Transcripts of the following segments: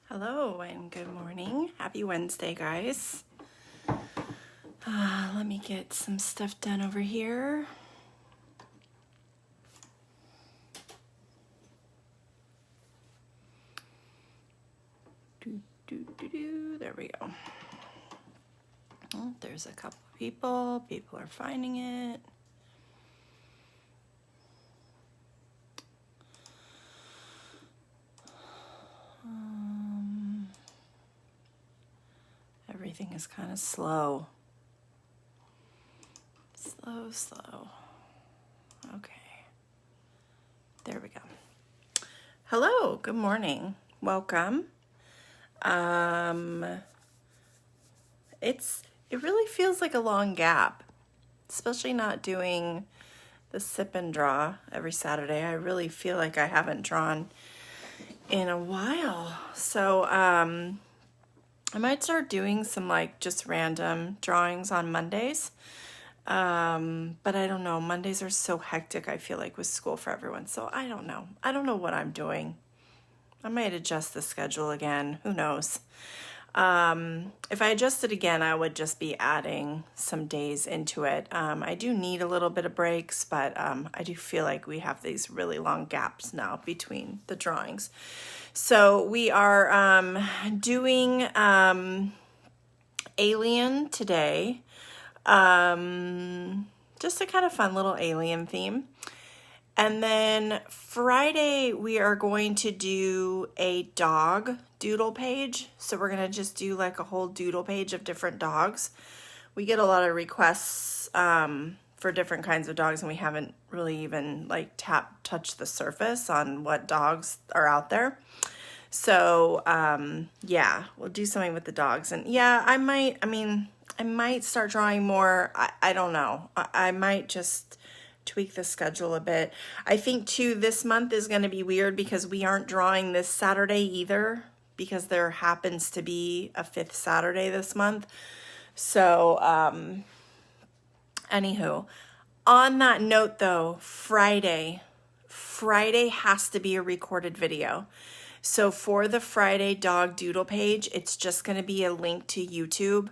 Hello and good morning. Happy Wednesday, guys. Let me get some stuff done over here. There we go. Oh, there's a couple of people. People are finding it. Everything is kind of slow. Slow. Okay. There we go. Hello, good morning. Welcome. It really feels like a long gap, especially not doing the sip and draw every Saturday. I really feel like I haven't drawn in a while. So, I might start doing some like just random drawings on Mondays. But I don't know. Mondays are so hectic, I feel like, with school for everyone. So I don't know. I don't know what I'm doing. I might adjust the schedule again. Who knows? If I adjust it again, I would just be adding some days into it. I do need a little bit of breaks, but I do feel like we have these really long gaps now between the drawings. So we are doing Alien today. Just a kind of fun little alien theme. And then Friday, we are going to do a dog doodle page. So we're going to just do like a whole doodle page of different dogs. We get a lot of requests for different kinds of dogs, and we haven't really even like touched the surface on what dogs are out there. So yeah, we'll do something with the dogs. And yeah, I might start drawing more. I don't know. I might just tweak the schedule a bit. I think too, this month is going to be weird because we aren't drawing this Saturday either, because there happens to be a 5th Saturday this month. So, anywho, on that note though, Friday has to be a recorded video. So for the Friday dog doodle page, it's just going to be a link to YouTube.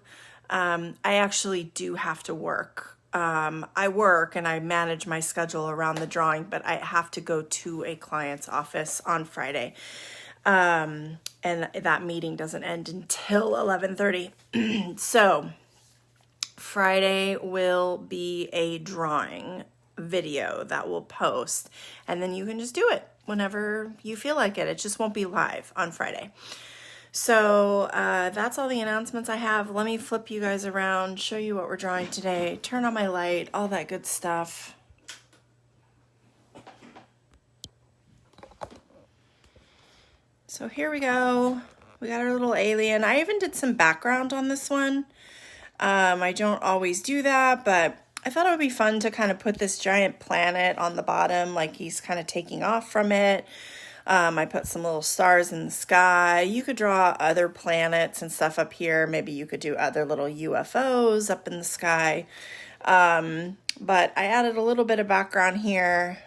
I actually do have to work. I work and I manage my schedule around the drawing, but I have to go to a client's office on Friday. And that meeting doesn't end until 11:30. So Friday will be a drawing video that we'll post, and then you can just do it whenever you feel like it. It just won't be live on Friday. So that's all the announcements I have. Let me flip you guys around, show you what we're drawing today, turn on my light, all that good stuff. So here we go. We got our little alien. I even did some background on this one. I don't always do that, but I thought it would be fun to kind of put this giant planet on the bottom, like he's kind of taking off from it. I put some little stars in the sky. You could draw other planets and stuff up here. Maybe you could do other little UFOs up in the sky. But I added a little bit of background here.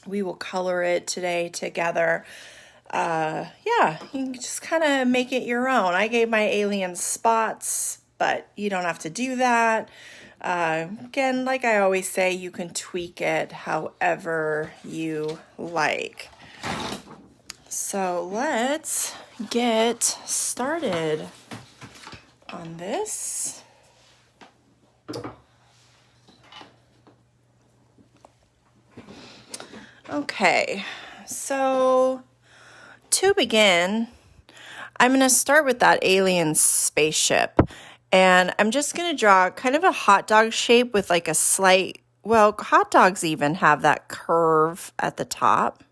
We will color it today together. Yeah, you can just kind of make it your own. I gave my alien spots, but you don't have to do that. Again, like I always say, you can tweak it however you like. So let's get started on this. Okay, so to begin, I'm going to start with that alien spaceship. And I'm just going to draw kind of a hot dog shape with like a slight, well, hot dogs even have that curve at the top.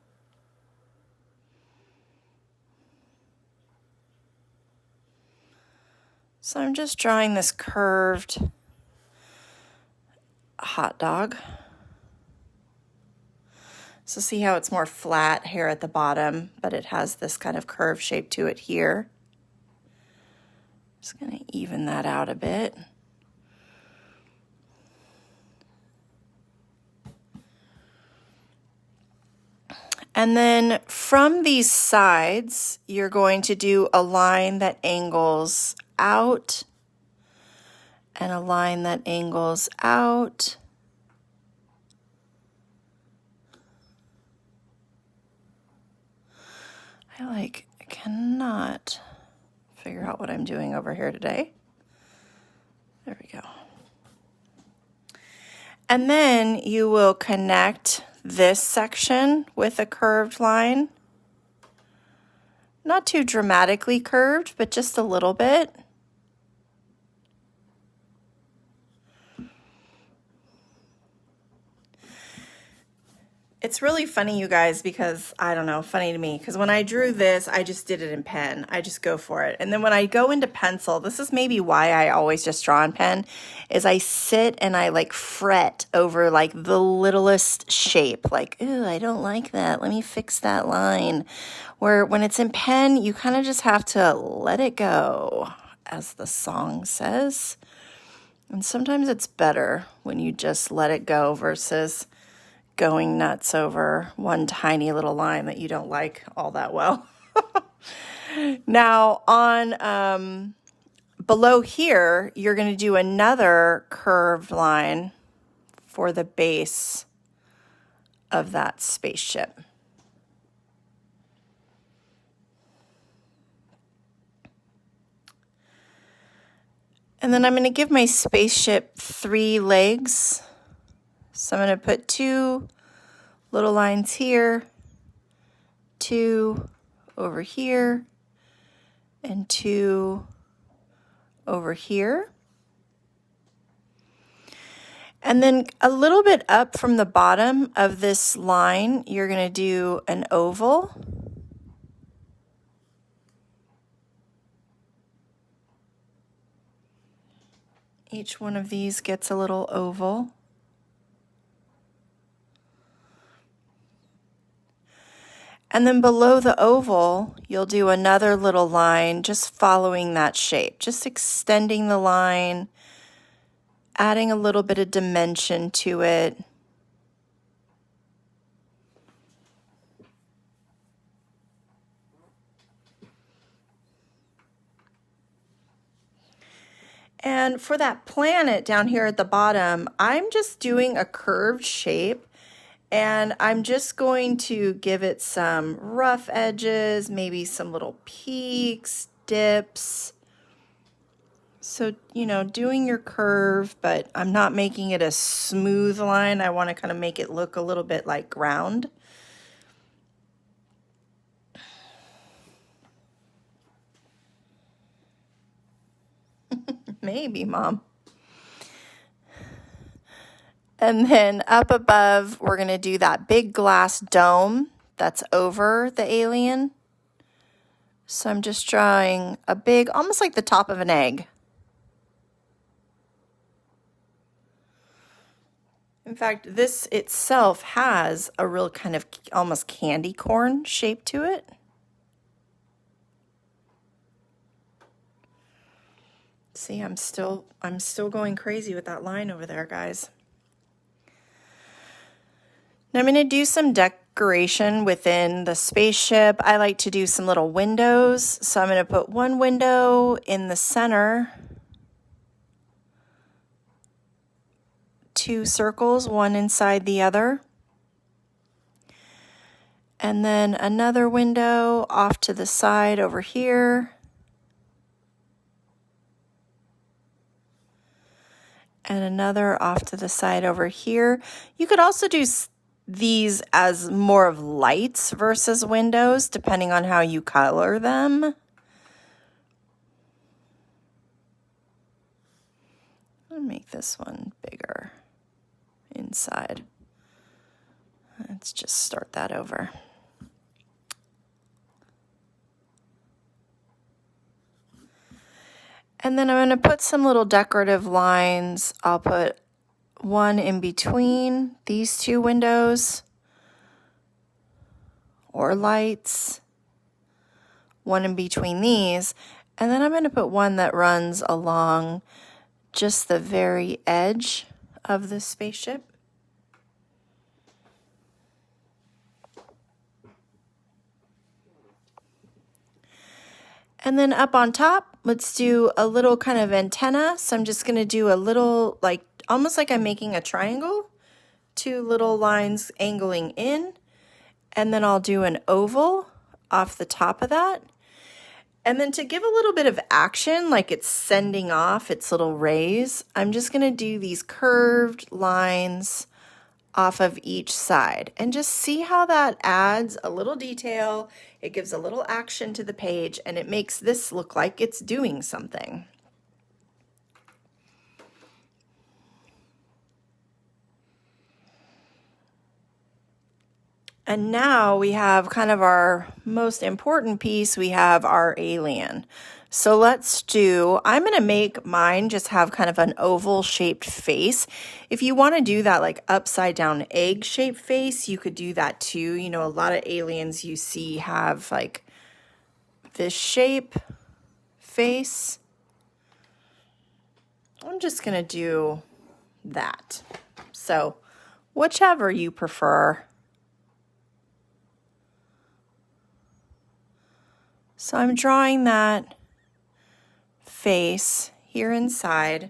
So I'm just drawing this curved hot dog. So see how it's more flat here at the bottom, but it has this kind of curve shape to it here. Just going to even that out a bit. And then from these sides, you're going to do a line that angles out and a line that angles out. I cannot figure out what I'm doing over here today. There we go. And then you will connect this section with a curved line. Not too dramatically curved, but just a little bit. It's really funny, you guys, because, I don't know, funny to me, because when I drew this, I just did it in pen. I just go for it. And then when I go into pencil, this is maybe why I always just draw in pen, is I sit and I like fret over like the littlest shape. Like, ooh, I don't like that. Let me fix that line. Where when it's in pen, you kind of just have to let it go, as the song says. And sometimes it's better when you just let it go versus going nuts over one tiny little line that you don't like all that well. Now on below here, you're going to do another curved line for the base of that spaceship. And then I'm going to give my spaceship 3 legs. So I'm going to put 2 little lines here, 2 over here, and 2 over here. And then a little bit up from the bottom of this line, you're going to do an oval. Each one of these gets a little oval. And then below the oval, you'll do another little line just following that shape, just extending the line, adding a little bit of dimension to it. And for that planet down here at the bottom, I'm just doing a curved shape. And I'm just going to give it some rough edges, maybe some little peaks, dips. So, you know, doing your curve, but I'm not making it a smooth line. I want to kind of make it look a little bit like ground. Maybe, Mom. And then up above, we're going to do that big glass dome that's over the alien. So I'm just drawing a big, almost like the top of an egg. In fact, this itself has a real kind of almost candy corn shape to it. See, I'm still going crazy with that line over there, guys. Now I'm going to do some decoration within the spaceship. I like to do some little windows. So I'm going to put one window in the center, 2 circles, one inside the other. And then another window off to the side over here. And another off to the side over here. You could also do these as more of lights versus windows, depending on how you color them. I'll make this one bigger inside. Let's just start that over. And then I'm going to put some little decorative lines. I'll put one in between these 2 windows or lights, one in between these, and then I'm going to put one that runs along just the very edge of the spaceship. And then up on top, let's do a little kind of antenna. So I'm just going to do a little, like, almost like I'm making a triangle, 2 little lines angling in, and then I'll do an oval off the top of that. And then to give a little bit of action, like it's sending off its little rays, I'm just going to do these curved lines off of each side and just see how that adds a little detail. It gives a little action to the page and it makes this look like it's doing something. And now we have kind of our most important piece. We have our alien. So let's do, I'm going to make mine just have kind of an oval shaped face. If you want to do that like upside down egg shaped face, you could do that too. You know, a lot of aliens you see have like this shape face. I'm just going to do that. So whichever you prefer. So I'm drawing that face here inside.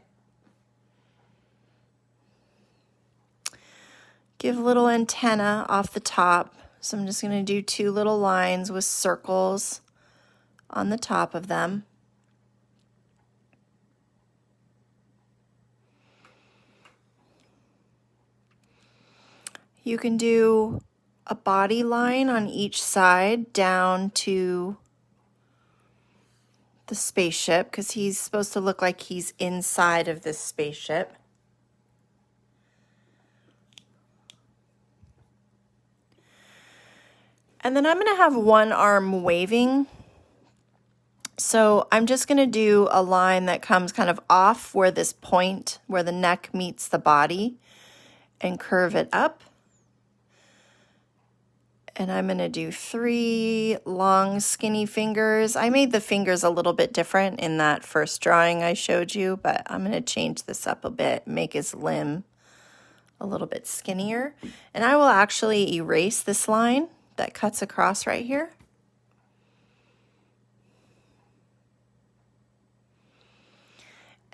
Give a little antenna off the top. So I'm just going to do 2 little lines with circles on the top of them. You can do a body line on each side down to the spaceship because he's supposed to look like he's inside of this spaceship. And then I'm going to have one arm waving. So I'm just going to do a line that comes kind of off where this point, where the neck meets the body, and curve it up. And I'm going to do 3 long skinny fingers. I made the fingers a little bit different in that first drawing I showed you, but I'm going to change this up a bit, make his limb a little bit skinnier. And I will actually erase this line that cuts across right here.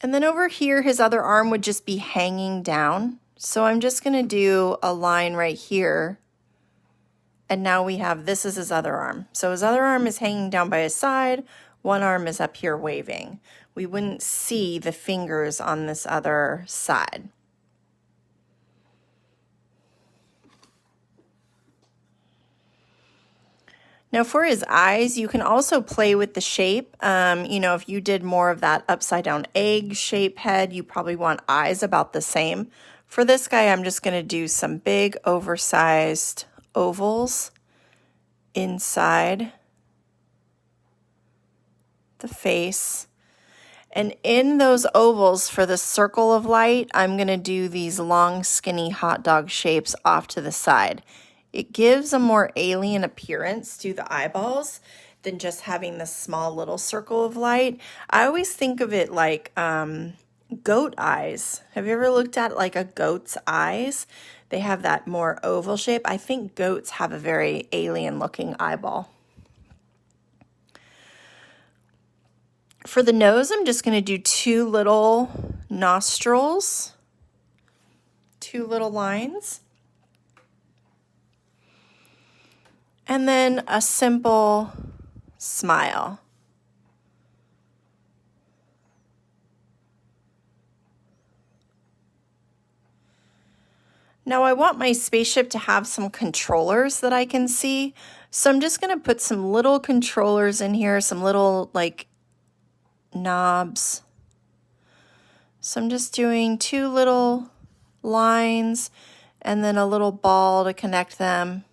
And then over here, his other arm would just be hanging down. So I'm just going to do a line right here. And now we have, this is his other arm. So his other arm is hanging down by his side. One arm is up here waving. We wouldn't see the fingers on this other side. Now for his eyes, you can also play with the shape. You know, if you did more of that upside down egg shape head, you probably want eyes about the same. For this guy, I'm just going to do some big oversized ovals inside the face. And in those ovals for the circle of light, I'm going to do these long, skinny hot dog shapes off to the side. It gives a more alien appearance to the eyeballs than just having this small little circle of light. I always think of it like goat eyes. Have you ever looked at like a goat's eyes? They have that more oval shape. I think goats have a very alien looking eyeball. For the nose, I'm just going to do 2 little nostrils, 2 little lines, and then a simple smile. Now I want my spaceship to have some controllers that I can see. So I'm just going to put some little controllers in here, some little like knobs. So I'm just doing 2 little lines and then a little ball to connect them.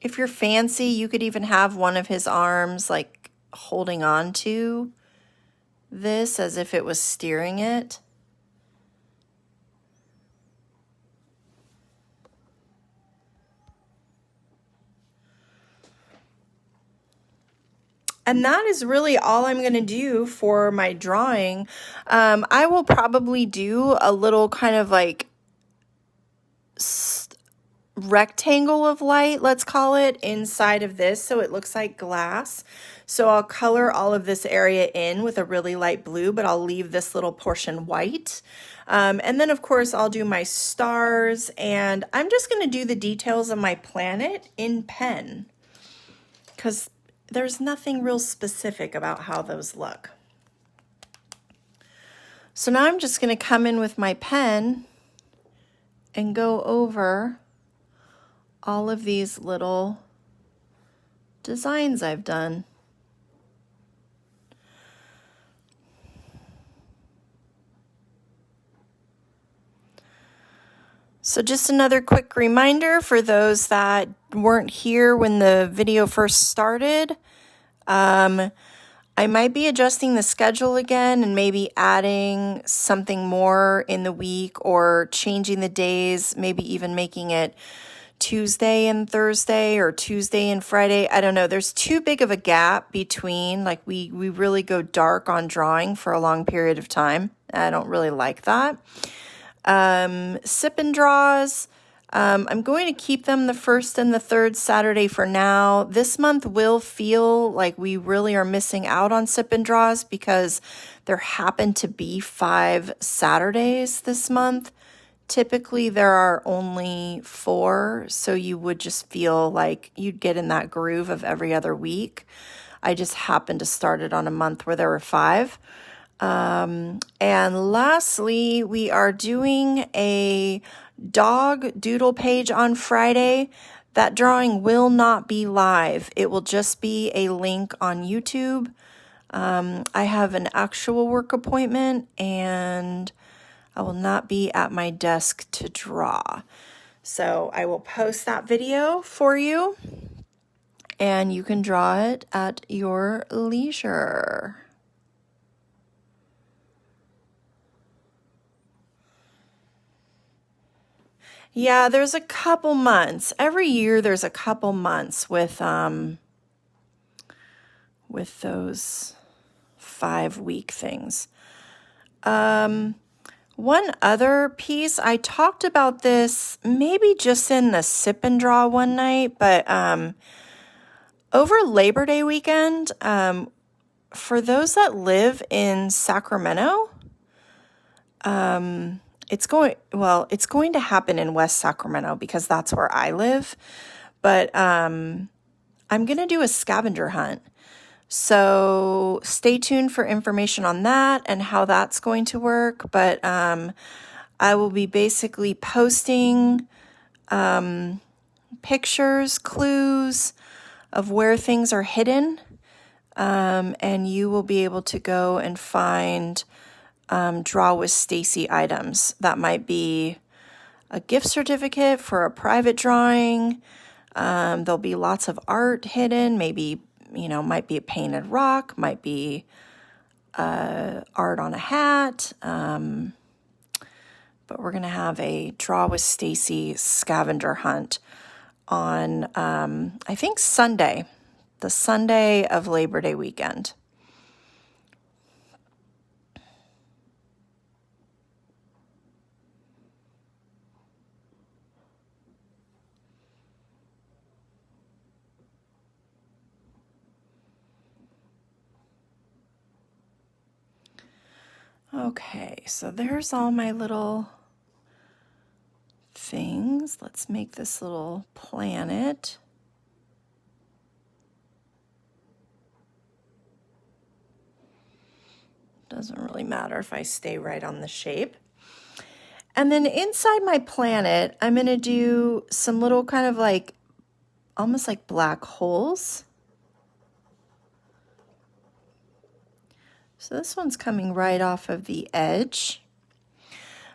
If you're fancy, you could even have one of his arms like holding on to this as if it was steering it. And that is really all I'm going to do for my drawing. I will probably do a little kind of like rectangle of light, let's call it, inside of this, so it looks like glass. So I'll color all of this area in with a really light blue, but I'll leave this little portion white. And then of course I'll do my stars, and I'm just going to do the details of my planet in pen because there's nothing real specific about how those look. So now I'm just going to come in with my pen and go over all of these little designs I've done. So just another quick reminder for those that weren't here when the video first started. I might be adjusting the schedule again and maybe adding something more in the week or changing the days, maybe even making it Tuesday and Thursday or Tuesday and Friday. I don't know. There's too big of a gap between, like we really go dark on drawing for a long period of time. I don't really like that. Sip and draws. I'm going to keep them the first and the third Saturday for now. This month will feel like we really are missing out on sip and draws because there happen to be 5 Saturdays this month. Typically there are only 4, so you would just feel like you'd get in that groove of every other week. I just happened to start it on a month where there were 5. And lastly, we are doing a dog doodle page on Friday. That drawing will not be live. It will just be a link on YouTube. I have an actual work appointment and I will not be at my desk to draw. So I will post that video for you and you can draw it at your leisure. Yeah, there's a couple months. Every year there's a couple months with those 5-week things. One other piece, I talked about this maybe just in the sip and draw one night, but over Labor Day weekend, for those that live in Sacramento, it's going to happen in West Sacramento because that's where I live. But I'm going to do a scavenger hunt. So stay tuned for information on that and how that's going to work. But I will be basically posting pictures, clues of where things are hidden. And you will be able to go and find Draw with Stacy items. That might be a gift certificate for a private drawing. There'll be lots of art hidden, maybe, might be a painted rock, might be art on a hat. But we're going to have a Draw with Stacy scavenger hunt on, I think, Sunday, the Sunday of Labor Day weekend. Okay, so there's all my little things. Let's make this little planet. Doesn't really matter if I stay right on the shape. And then inside my planet, I'm going to do some little kind of like, almost like black holes. So this one's coming right off of the edge.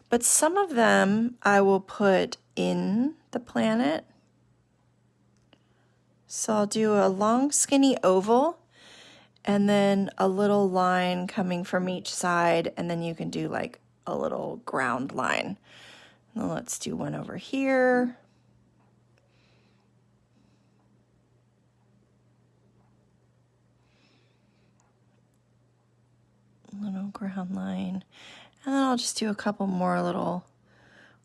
But some of them I will put in the planet. So I'll do a long skinny oval and then a little line coming from each side, and then you can do like a little ground line. Now let's do one over here. Little ground line. And then I'll just do a couple more little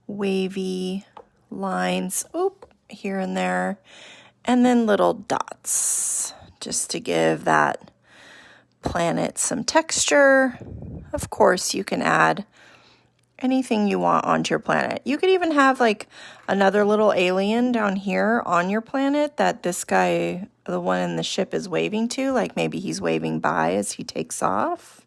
wavy lines. Oop, here and there, and then little dots just to give that planet some texture. Of course, you can add anything you want onto your planet. You could even have like another little alien down here on your planet that this guy, the one in the ship, is waving to, like maybe he's waving by as he takes off.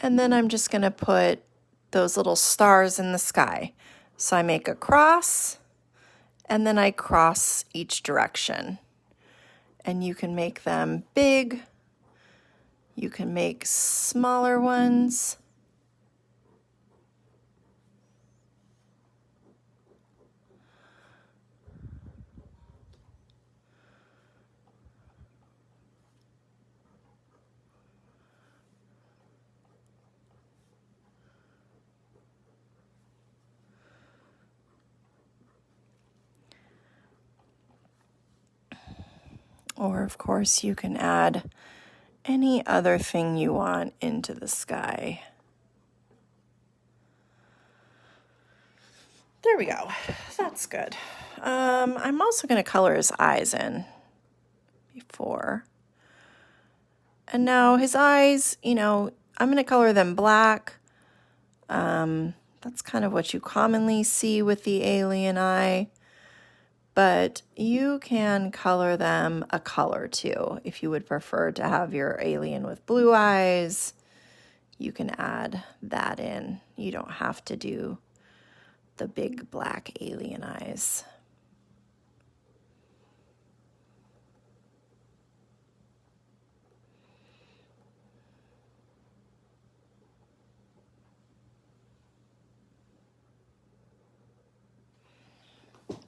And then I'm just going to put those little stars in the sky. So I make a cross, and then I cross each direction. And you can make them big. You can make smaller ones. Or, of course, you can add any other thing you want into the sky. There we go. That's good. I'm also going to color his eyes in before. And now his eyes, you know, I'm going to color them black. That's kind of what you commonly see with the alien eye. But you can color them a color too. If you would prefer to have your alien with blue eyes, you can add that in. You don't have to do the big black alien eyes.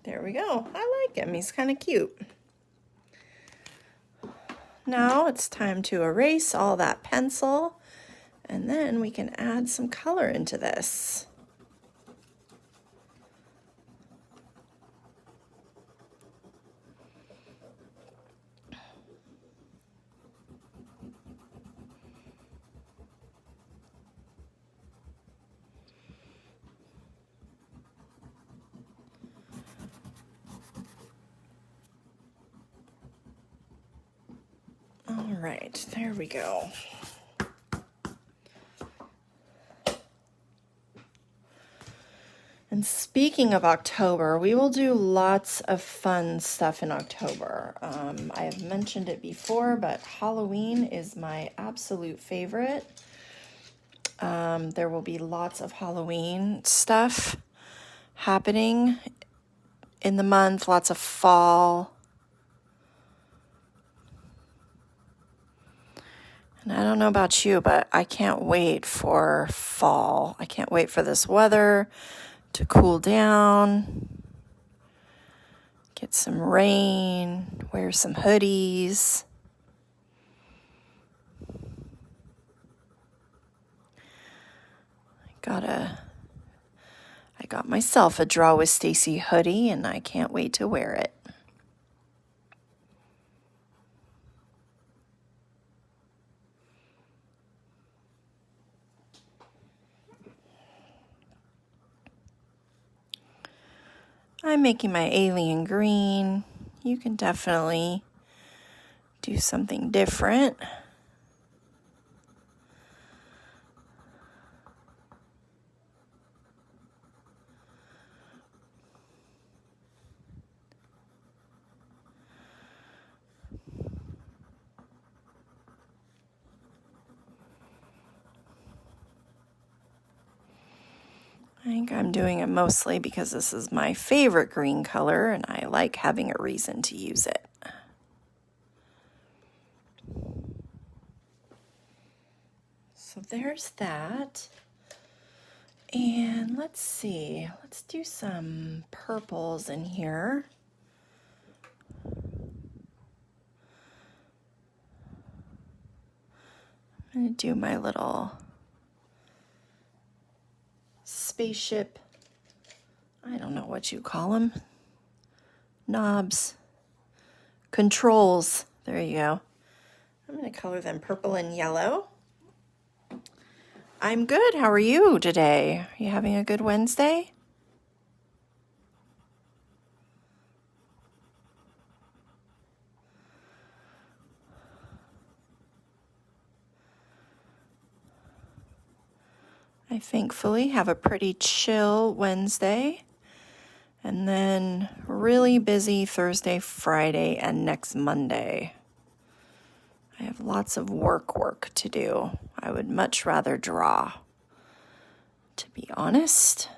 There we go. I like him. He's kind of cute. Now it's time to erase all that pencil, and then we can add some color into this. All right, there we go. And speaking of October, we will do lots of fun stuff in October. I have mentioned it before, but Halloween is my absolute favorite. There will be lots of Halloween stuff happening in the month, lots of fall. And I don't know about you, but I can't wait for fall. I can't wait for this weather to cool down, get some rain, wear some hoodies. I got myself a Draw with Stacy hoodie, and I can't wait to wear it. I'm making my alien green. You can definitely do something different. I think I'm doing it mostly because this is my favorite green color and I like having a reason to use it. So there's that. And let's see, let's do some purples in here. I'm going to do my little spaceship, I don't know what you call them, knobs, controls, there you go. I'm going to color them purple and yellow. I'm good. How are you today? Are you having a good Wednesday? I thankfully have a pretty chill Wednesday, and then really busy Thursday, Friday, and next Monday. I have lots of work to do. I would much rather draw, to be honest.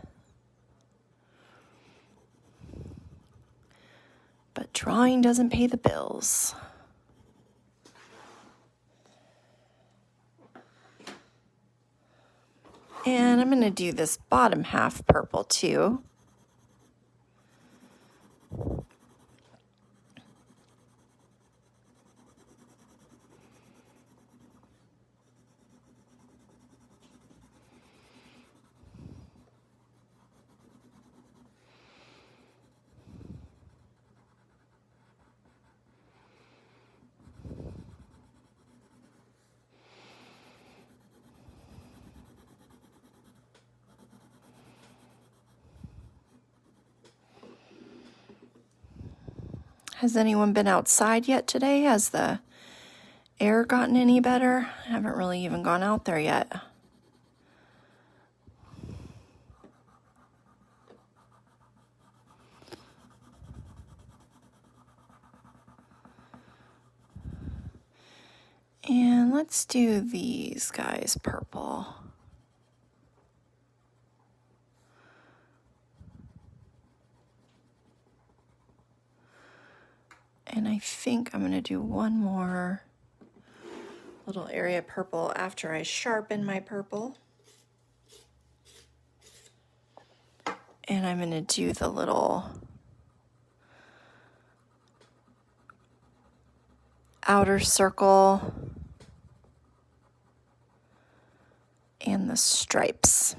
But drawing doesn't pay the bills. And I'm going to do this bottom half purple too. Has anyone been outside yet today? Has the air gotten any better? I haven't really even gone out there yet. And let's do these guys purple. And I think I'm going to do one more little area purple after I sharpen my purple. And I'm going to do the little outer circle and the stripes.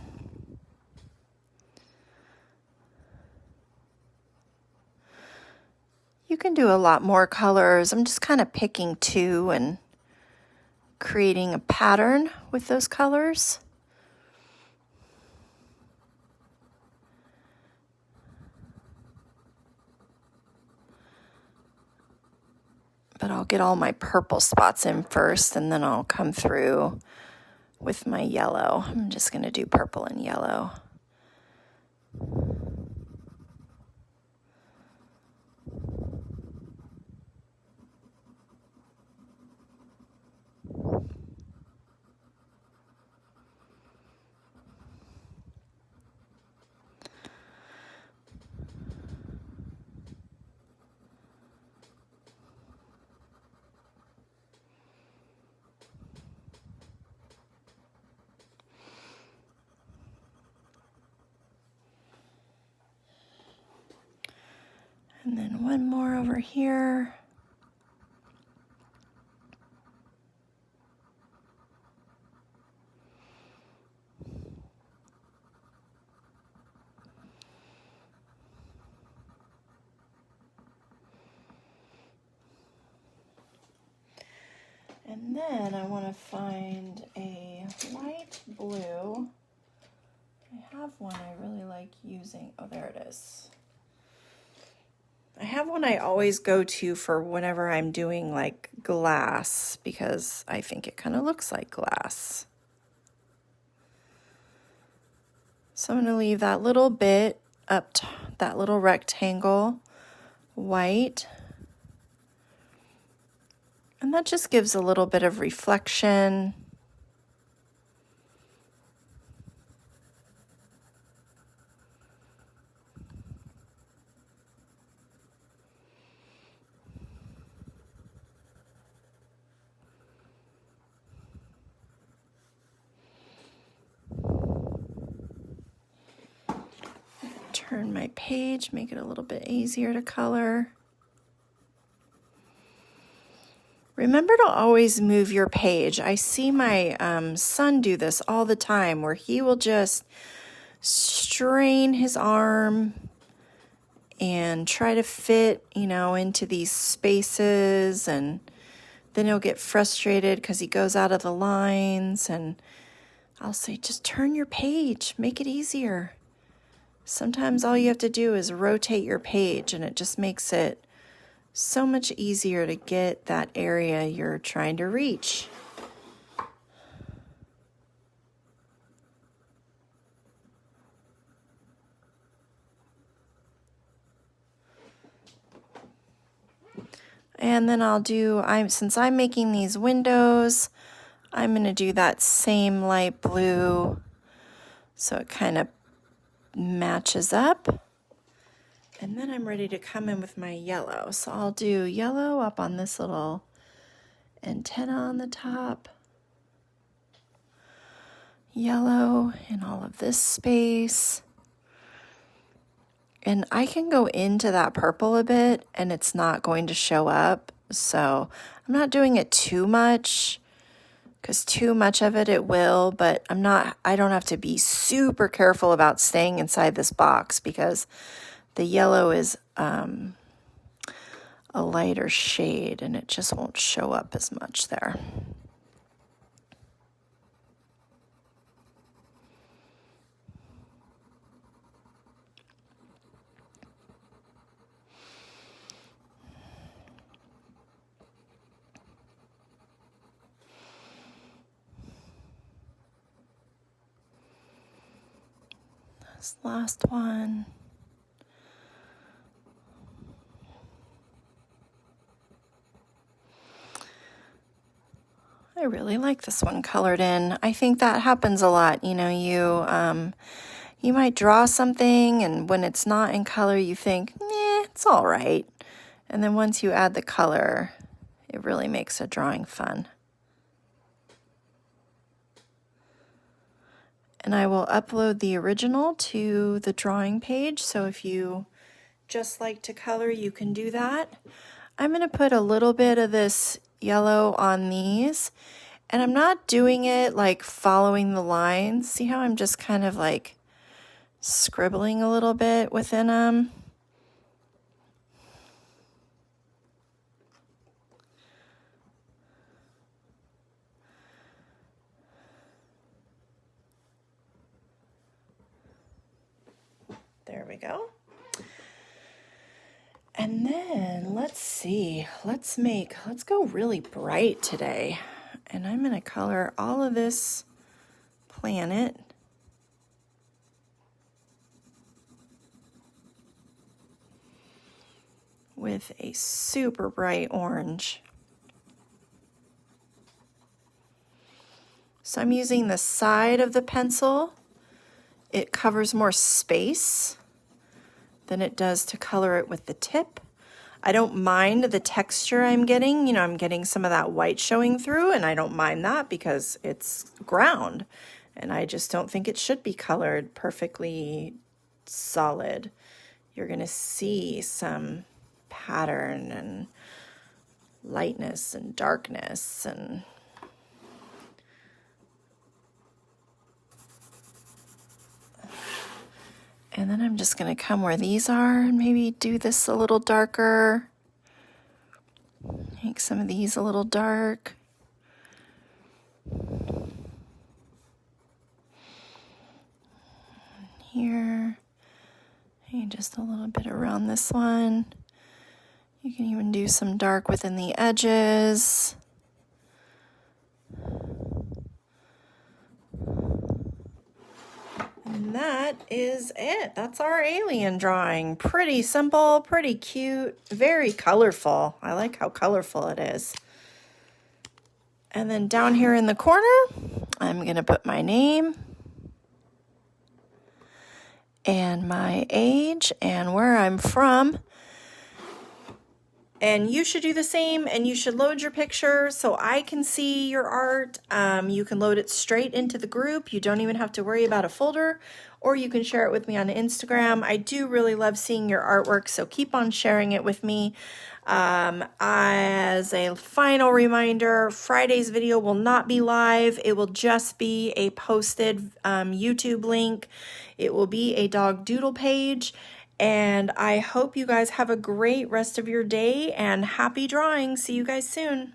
You can do a lot more colors. I'm just kind of picking two and creating a pattern with those colors. But I'll get all my purple spots in first, and then I'll come through with my yellow. I'm just going to do purple and yellow. And then one more over here. And then I want to find a light blue. I have one I really like using. Oh, there it is. I have one I always go to for whenever I'm doing like glass, because I think it kind of looks like glass. So I'm going to leave that little bit up, that little rectangle white. And that just gives a little bit of reflection. Turn my page, make it a little bit easier to color. Remember to always move your page. I see my son do this all the time, where he will just strain his arm and try to fit, into these spaces, and then he'll get frustrated because he goes out of the lines, and I'll say, just turn your page, make it easier. Sometimes all you have to do is rotate your page and it just makes it so much easier to get that area you're trying to reach. And then I'll do, since I'm making these windows, I'm going to do that same light blue so it kind of matches up. And then I'm ready to come in with my yellow. So I'll do yellow up on this little antenna on the top. Yellow in all of this space. And I can go into that purple a bit and it's not going to show up. So I'm not doing it too much because too much of it will, but I don't have to be super careful about staying inside this box because the yellow is a lighter shade and it just won't show up as much there. This last one. I really like this one colored in. I think that happens a lot. You know, you might draw something and when it's not in color, you think, it's all right. And then once you add the color, it really makes a drawing fun. And I will upload the original to the drawing page. So if you just like to color, you can do that. I'm going to put a little bit of this yellow on these. And I'm not doing it like following the lines. See how I'm just kind of like scribbling a little bit within them? There we go. And then let's see, let's go really bright today. And I'm going to color all of this planet with a super bright orange. So I'm using the side of the pencil. It covers more space than it does to color it with the tip. I don't mind the texture I'm getting. You know, I'm getting some of that white showing through, and I don't mind that because it's ground. And I just don't think it should be colored perfectly solid. You're going to see some pattern and lightness and darkness and then I'm just going to come where these are and maybe do this a little darker. Make some of these a little dark. Here. And just a little bit around this one. You can even do some dark within the edges. And that is it. That's our alien drawing. Pretty simple, pretty cute, very colorful. I like how colorful it is. And then down here in the corner, I'm going to put my name and my age and where I'm from. And you should do the same, and you should load your picture so I can see your art. You can load it straight into the group. You don't even have to worry about a folder, or you can share it with me on Instagram. I do really love seeing your artwork, so keep on sharing it with me. As a final reminder, Friday's video will not be live. It will just be a posted YouTube link. It will be a dog doodle page. And I hope you guys have a great rest of your day and happy drawing. See you guys soon.